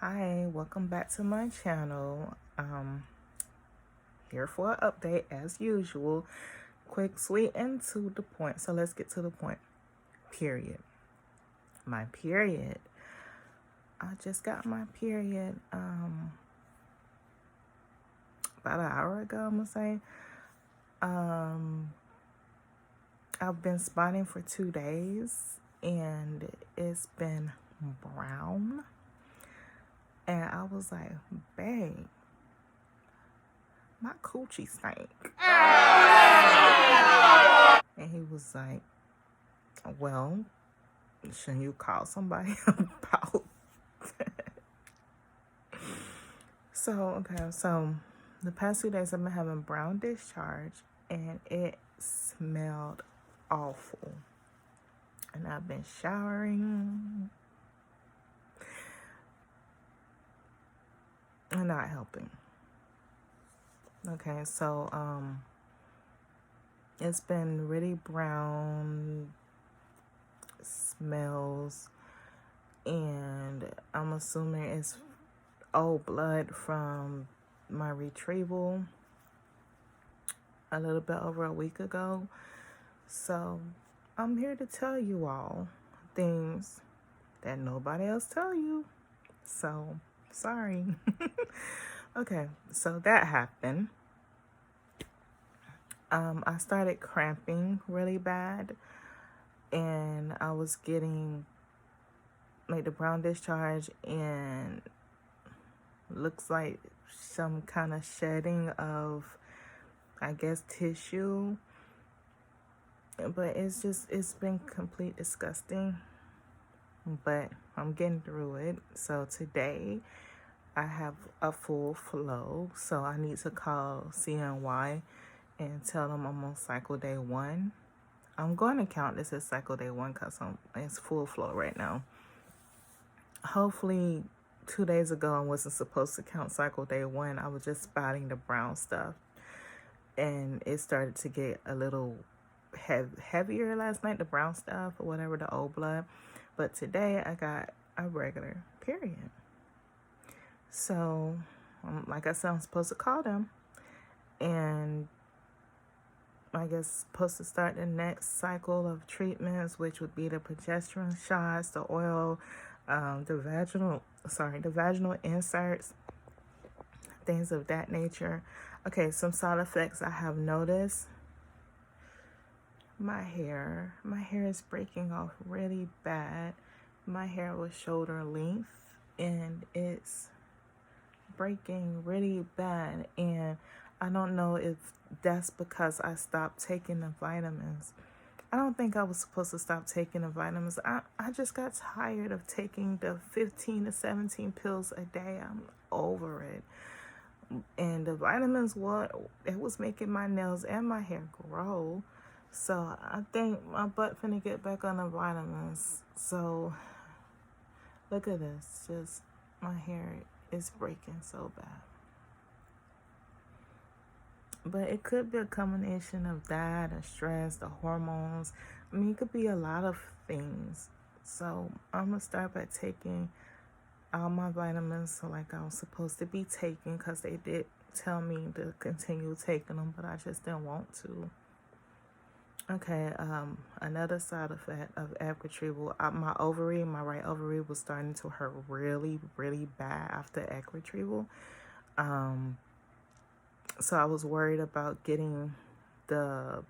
Hi, welcome back to my channel. Here for an update as usual. Quick, sweet, and to the point. So let's get to the point. Period. My period. I just got my period about an hour ago, I'm gonna say. I've been spotting for 2 days and it's been brown. And I was like, babe, my coochie stank. And he was like, well, shouldn't you call somebody about that? So the past 2 days I've been having brown discharge and it smelled awful. And I've been showering and not helping. Okay, so it's been really brown, smells, and I'm assuming it's old blood from my retrieval a little bit over a week ago. So I'm here to tell you all things that nobody else tell you. So sorry. Okay, so that happened. I started cramping really bad, and I was getting like the brown discharge and looks like some kind of shedding of, I guess, tissue. But it's been complete disgusting. But I'm getting through it. So today I have a full flow. So I need to call CNY and tell them I'm on cycle day 1. I'm going to count this as cycle day 1 because it's full flow right now. Hopefully 2 days ago I wasn't supposed to count cycle day 1. I was just spotting the brown stuff. And it started to get a little heavier last night, the brown stuff or whatever, the old blood. But today I got a regular period. So, like I said, I'm supposed to call them. And I guess supposed to start the next cycle of treatments, which would be the progesterone shots, the oil, the vaginal inserts, things of that nature. Okay, some side effects I have noticed. My hair is breaking off really bad. My hair was shoulder length and it's breaking really bad, and I don't know if that's because I stopped taking the vitamins. I don't think I was supposed to stop taking the vitamins. I just got tired of taking the 15 to 17 pills a day. I'm over it. And the vitamins, it was making my nails and my hair grow. So I think my butt finna get back on the vitamins. So look at this. Just my hair is breaking so bad. But it could be a combination of that, the stress, the hormones. I mean, it could be a lot of things. So I'm going to start by taking all my vitamins like I was supposed to be taking, because they did tell me to continue taking them, but I just didn't want to. Okay, another side effect of egg retrieval, my right ovary was starting to hurt really, really bad after egg retrieval. So I was worried about getting the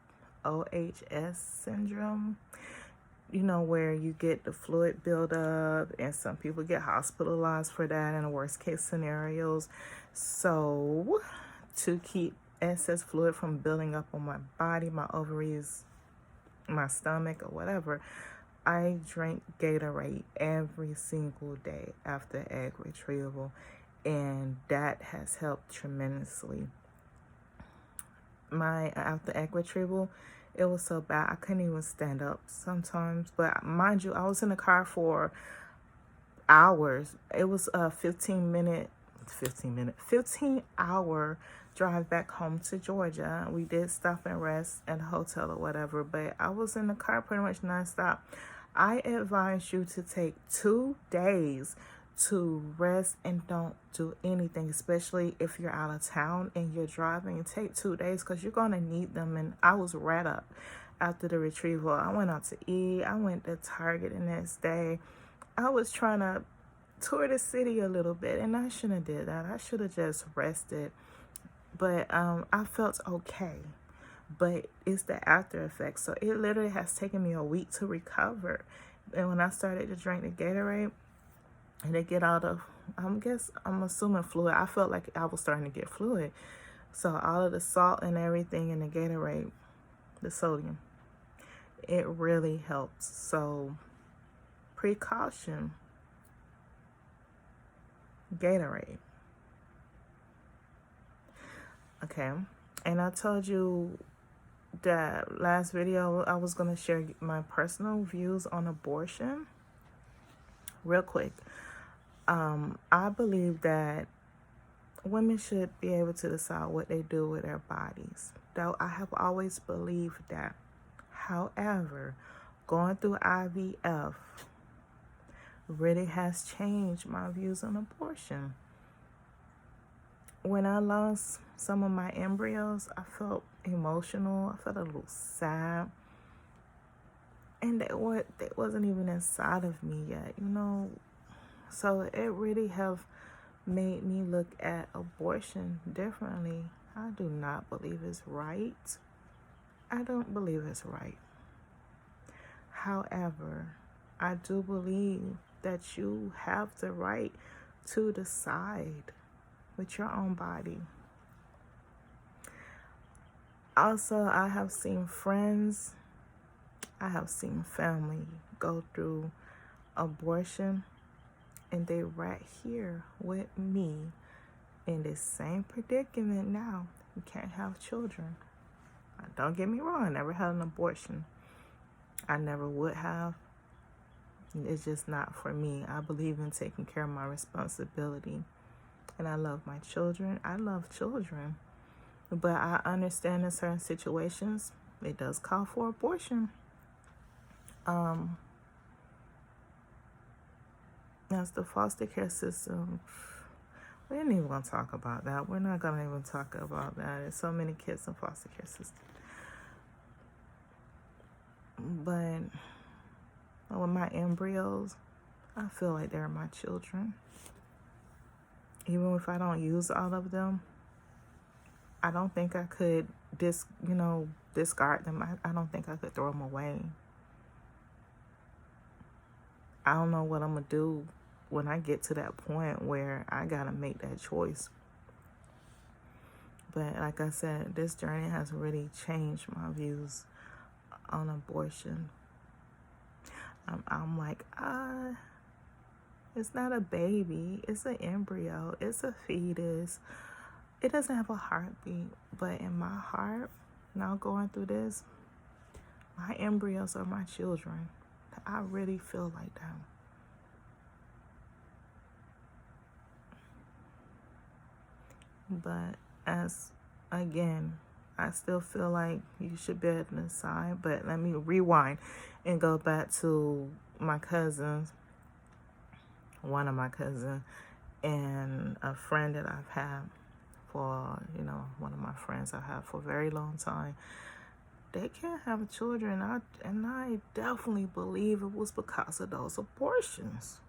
OHS syndrome, where you get the fluid buildup, and some people get hospitalized for that in the worst case scenarios. So to keep excess fluid from building up on my body, my ovaries, my stomach, or whatever, I drank Gatorade every single day after egg retrieval, and that has helped tremendously. After egg retrieval, it was so bad I couldn't even stand up sometimes. But mind you, I was in the car for hours. It was a 15-hour drive back home to Georgia. We did stop and rest at a hotel or whatever, but I was in the car pretty much nonstop. I advise you to take 2 days to rest and don't do anything, especially if you're out of town and you're driving. Take 2 days because you're going to need them. And I was right up after the retrieval. I went out to eat. I went to Target the next day. I was trying to tour the city a little bit, and I shouldn't have did that. I should have just rested. But I felt okay. But it's the after effects. So it literally has taken me a week to recover. And when I started to drink the Gatorade, and they get out of, I'm assuming fluid. I felt like I was starting to get fluid. So all of the salt and everything in the Gatorade, the sodium, it really helps. So precaution, Gatorade. Okay. And I told you that last video I was going to share my personal views on abortion. Real quick. I believe that women should be able to decide what they do with their bodies. Though I have always believed that. However, going through IVF really has changed my views on abortion. When I lost some of my embryos, I felt emotional. I felt a little sad. And they wasn't even inside of me yet, you know. So it really have made me look at abortion differently. I do not believe it's right. I don't believe it's right. However, I do believe that you have the right to decide with your own body. Also, I have seen friends, I have seen family go through abortion, and they right here with me in this same predicament now. You can't have children. Don't get me wrong, I never had an abortion. I never would have. It's just not for me. I believe in taking care of my responsibility. And I love my children. I love children. But I understand in certain situations, it does call for abortion. As the foster care system, we ain't even going to talk about that. We're not going to even talk about that. There's so many kids in foster care system. But with my embryos, I feel like they're my children. Even if I don't use all of them, I don't think I could discard them. I don't think I could throw them away. I don't know what I'm going to do when I get to that point where I got to make that choice. But like I said, this journey has really changed my views on abortion. I'm like, it's not a baby. It's an embryo. It's a fetus. It doesn't have a heartbeat. But in my heart, now going through this, my embryos are my children. I really feel like that. But again, I still feel like you should be able to decide. But let me rewind and go back to my cousins, one of my cousins, and a friend that I've had for, one of my friends I've had for a very long time. They can't have children, and I definitely believe it was because of those abortions.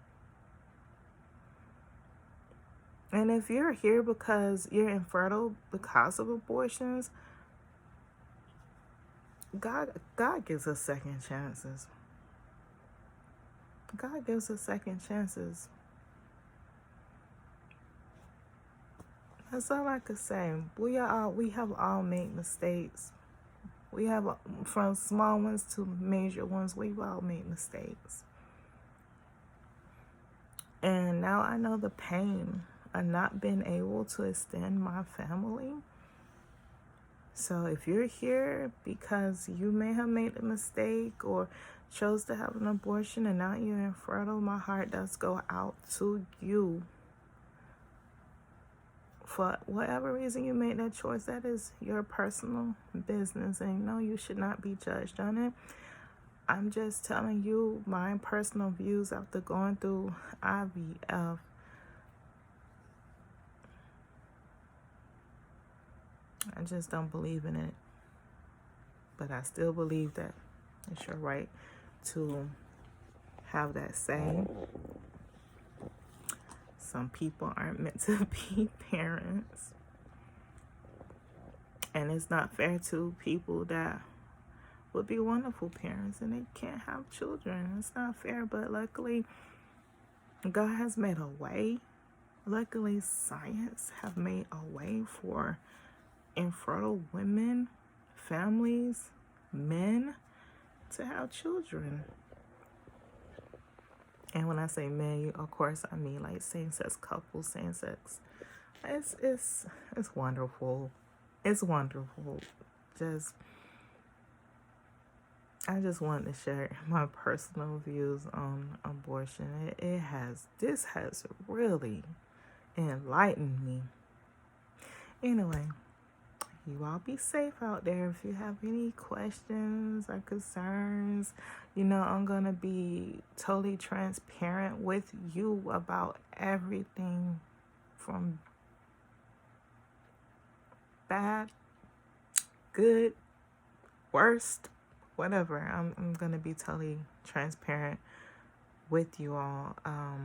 And if you're here because you're infertile because of abortions, God gives us second chances. God gives us second chances. That's all I could say. We have all made mistakes. We have, from small ones to major ones, we've all made mistakes. And now I know the pain of not being able to extend my family. So if you're here because you may have made a mistake or chose to have an abortion and now you're infertile, my heart does go out to you. For whatever reason you made that choice, that is your personal business, and you should not be judged on it. I'm just telling you my personal views after going through IVF. I just don't believe in it. But I still believe that it's your right to have that say. Some people aren't meant to be parents. And it's not fair to people that would be wonderful parents and they can't have children. It's not fair, but luckily God has made a way. Luckily science have made a way for infertile women, families, men to have children. And when I say men, of course I mean like same-sex couples, same-sex. It's wonderful. It's wonderful. I just wanted to share my personal views on abortion. This has really enlightened me. Anyway, you all be safe out there. If you have any questions or concerns, I'm going to be totally transparent with you about everything from bad, good, worst, whatever. I'm going to be totally transparent with you all. I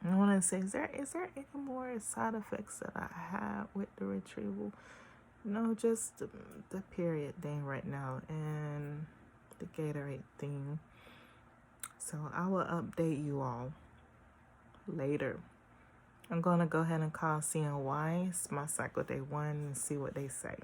want to say, is there any more side effects that I have with the retrieval? No, just the period thing right now and the Gatorade thing. So I will update you all later. I'm going to go ahead and call CNY, my cycle day 1, and see what they say.